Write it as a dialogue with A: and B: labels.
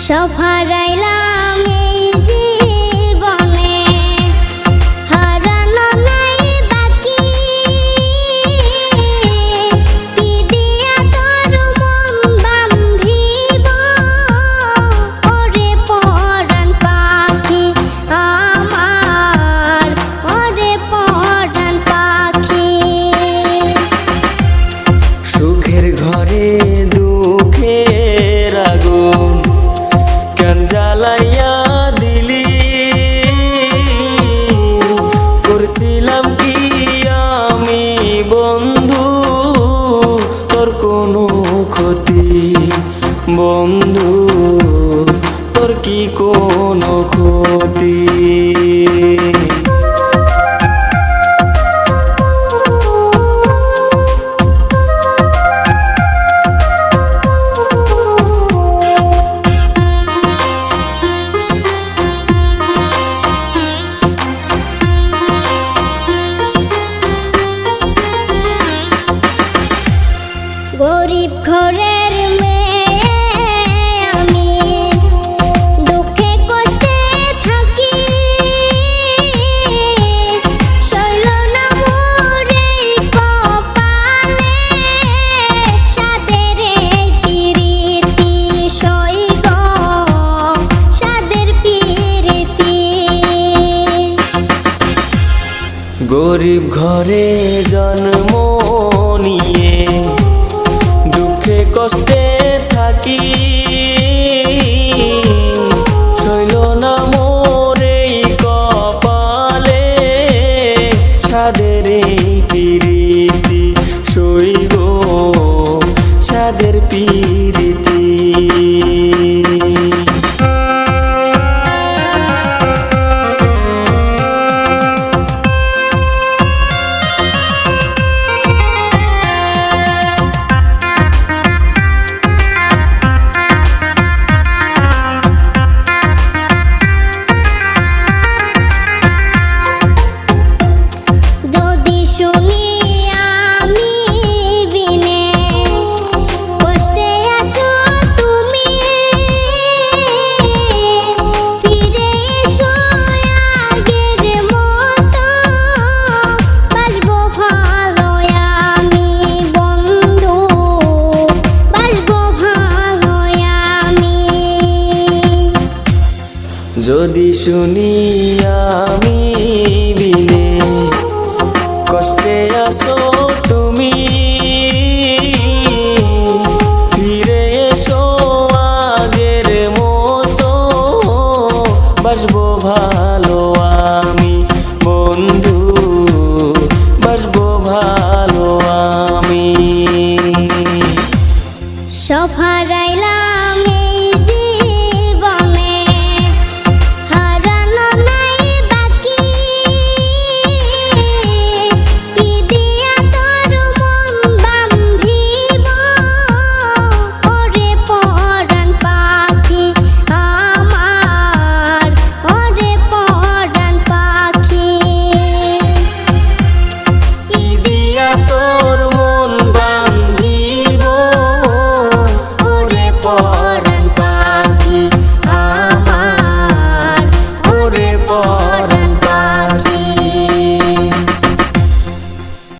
A: সব হারাইলাম এই জীবনে, হারানো নাই বাকি। কি দিয়া তোর মন বান্ধিব, ওরে পরাণ পাখি আমার, ওরে পরাণ পাখি।
B: সুখের ঘরে দুঃখের আগুন কেন জ্বালাইয়া দিলি, করছিলাম কি আমি বন্ধু তোর কোনো ক্ষতি, বন্ধু তোর কি কোনো ক্ষতি।
A: গরিব ঘরের মেয়ে আমি, দুঃখে কষ্টে থাকি। সইল না মোর এই কপালে, সাদের এই পিরিতি সইগ, সাদের পিরিতি।
B: গরিব ঘরে জন্ম নিয়ে দুঃখে কষ্টে থাকি, সইল না মোর এই কপালে, সাদের এই পিরিতি সইব, সাদের পিরিতি।
A: যদি শুনি আমি বিনে কষ্টে আছো তুমি, ফিরে এসো আগের মতো, বাসবো ভালো আমি বন্ধু, বাসবো ভালো আমি।
B: যদি শুনি আমি বিনে কষ্টে আছো তুমি, ফিরে এসো আগের মতো, বাসবো ভালো আমি বন্ধু, বাসবো ভালো আমি।
A: সব হারাইলাম